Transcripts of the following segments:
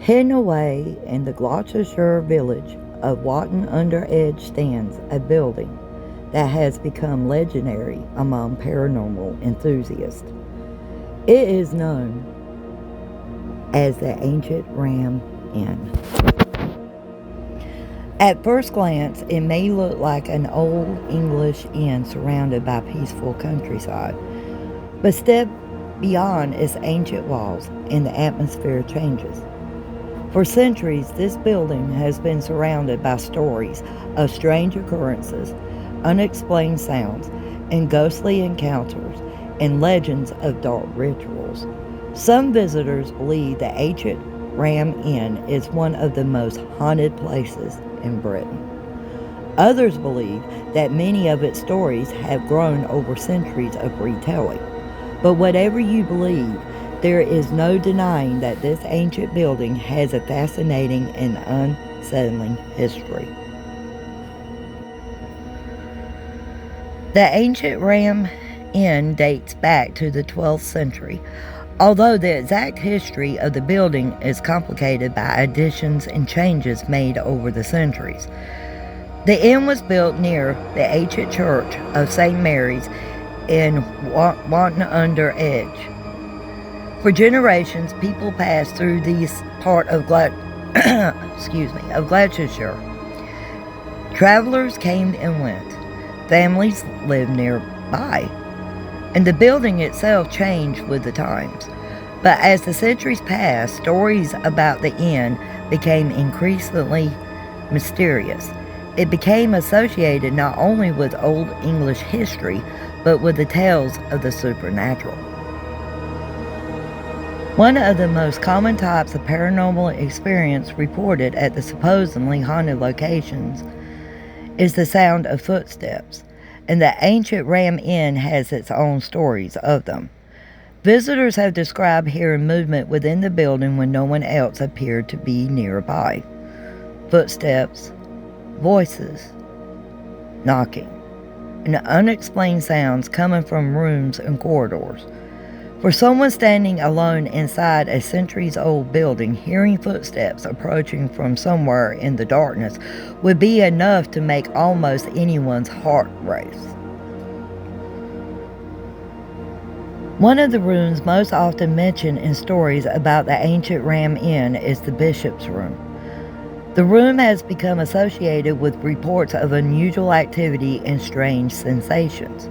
Hidden away in the Gloucestershire village of Wotton-under-Edge stands a building that has become legendary among paranormal enthusiasts. It is known as the Ancient Ram Inn. At first glance, it may look like an old English inn surrounded by peaceful countryside, but step beyond its ancient walls and the atmosphere changes. For centuries, this building has been surrounded by stories of strange occurrences, unexplained sounds, and ghostly encounters, and legends of dark rituals. Some visitors believe the Ancient Ram Inn is one of the most haunted places in Britain. Others believe that many of its stories have grown over centuries of retelling. But whatever you believe, there is no denying that this ancient building has a fascinating and unsettling history. The Ancient Ram Inn dates back to the 12th century, although the exact history of the building is complicated by additions and changes made over the centuries. The inn was built near the ancient church of St. Mary's in Wotton-under-Edge. For generations, people passed through this part of Gloucestershire. Travelers came and went. Families lived nearby, and the building itself changed with the times. But as the centuries passed, stories about the inn became increasingly mysterious. It became associated not only with Old English history, but with the tales of the supernatural. One of the most common types of paranormal experience reported at the supposedly haunted locations is the sound of footsteps, and the Ancient Ram Inn has its own stories of them. Visitors have described hearing movement within the building when no one else appeared to be nearby. Footsteps, voices, knocking, and unexplained sounds coming from rooms and corridors. For someone standing alone inside a centuries-old building, hearing footsteps approaching from somewhere in the darkness would be enough to make almost anyone's heart race. One of the rooms most often mentioned in stories about the Ancient Ram Inn is the Bishop's Room. The room has become associated with reports of unusual activity and strange sensations.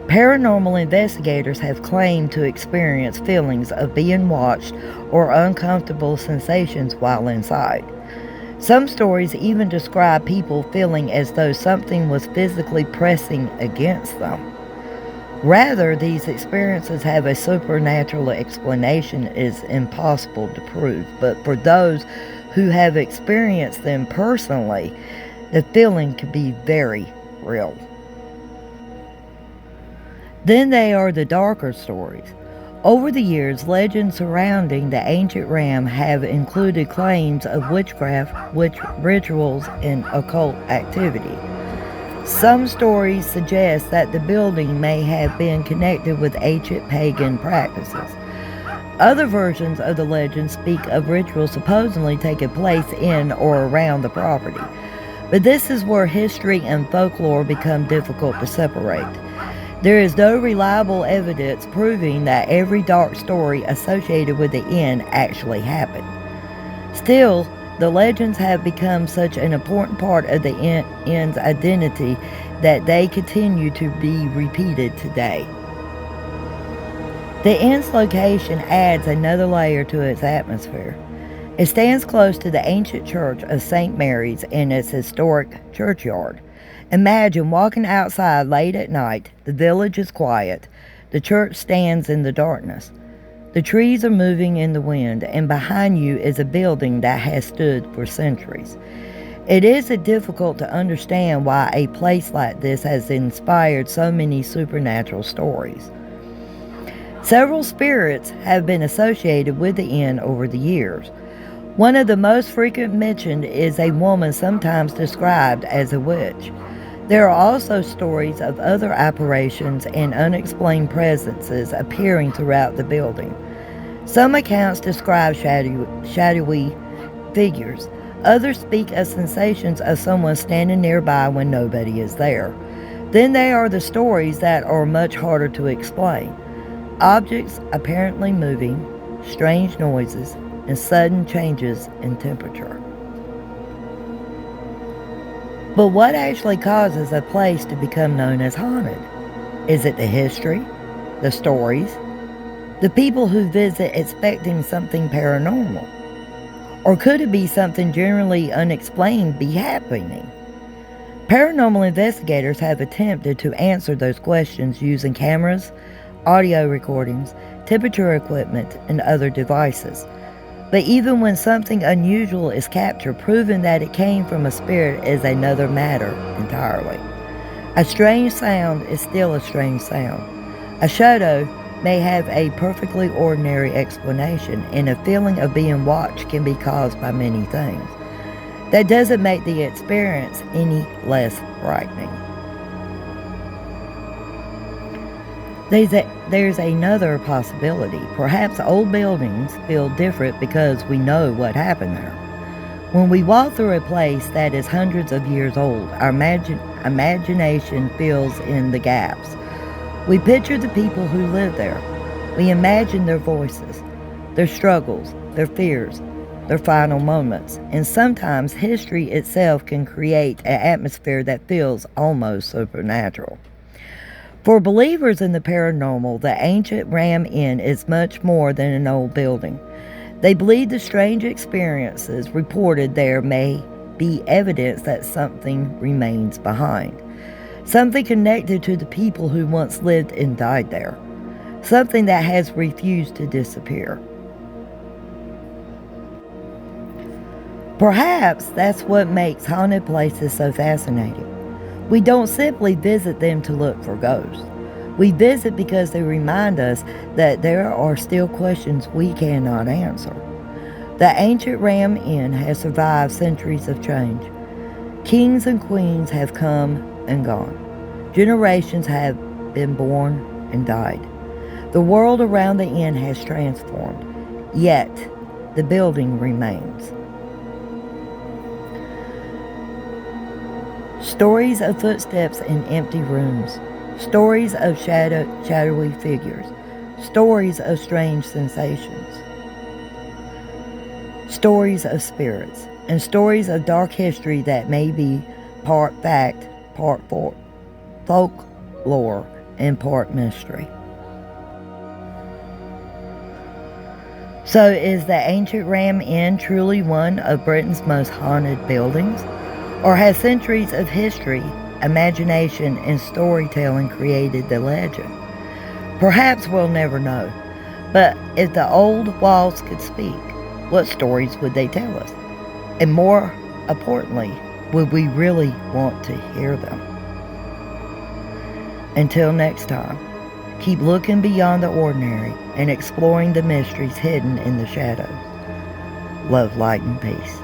Paranormal investigators have claimed to experience feelings of being watched or uncomfortable sensations while inside. Some stories even describe people feeling as though something was physically pressing against them. Rather, these experiences have a supernatural explanation is impossible to prove, but for those who have experienced them personally, the feeling can be very real. Then there are the darker stories. Over the years, legends surrounding the ancient ram have included claims of witchcraft, rituals, and occult activity. Some stories suggest that the building may have been connected with ancient pagan practices. Other versions of the legend speak of rituals supposedly taking place in or around the property. But this is where history and folklore become difficult to separate. There is no reliable evidence proving that every dark story associated with the inn actually happened. Still, the legends have become such an important part of the inn's identity that they continue to be repeated today. The inn's location adds another layer to its atmosphere. It stands close to the ancient church of St. Mary's in its historic churchyard. Imagine walking outside late at night. The village is quiet. The church stands in the darkness. The trees are moving in the wind, and behind you is a building that has stood for centuries. It is difficult to understand why a place like this has inspired so many supernatural stories. Several spirits have been associated with the inn over the years. One of the most frequent mentioned is a woman sometimes described as a witch. There are also stories of other apparitions and unexplained presences appearing throughout the building. Some accounts describe shadowy figures. Others speak of sensations of someone standing nearby when nobody is there. Then there are the stories that are much harder to explain. Objects apparently moving, strange noises, and sudden changes in temperature. But what actually causes a place to become known as haunted? Is it the history, the stories, the people who visit expecting something paranormal? Or could it be something generally unexplained be happening? Paranormal investigators have attempted to answer those questions using cameras, audio recordings, temperature equipment, and other devices. But even when something unusual is captured, proving that it came from a spirit is another matter entirely. A strange sound is still a strange sound. A shadow may have a perfectly ordinary explanation, and a feeling of being watched can be caused by many things. That doesn't make the experience any less frightening. There's another possibility. Perhaps old buildings feel different because we know what happened there. When we walk through a place that is hundreds of years old, our imagination fills in the gaps. We picture the people who live there. We imagine their voices, their struggles, their fears, their final moments. And sometimes history itself can create an atmosphere that feels almost supernatural. For believers in the paranormal, the ancient Ram Inn is much more than an old building. They believe the strange experiences reported there may be evidence that something remains behind. Something connected to the people who once lived and died there. Something that has refused to disappear. Perhaps that's what makes haunted places so fascinating. We don't simply visit them to look for ghosts. We visit because they remind us that there are still questions we cannot answer. The ancient Ram Inn has survived centuries of change. Kings and queens have come and gone. Generations have been born and died. The world around the inn has transformed, yet the building remains. Stories of footsteps in empty rooms, stories of shadowy figures, stories of strange sensations, stories of spirits, and stories of dark history that may be part fact, part folklore, and part mystery. So is the ancient Ram Inn truly one of Britain's most haunted buildings? Or has centuries of history, imagination, and storytelling created the legend? Perhaps we'll never know. But if the old walls could speak, what stories would they tell us? And more importantly, would we really want to hear them? Until next time, keep looking beyond the ordinary and exploring the mysteries hidden in the shadows. Love, light, and peace.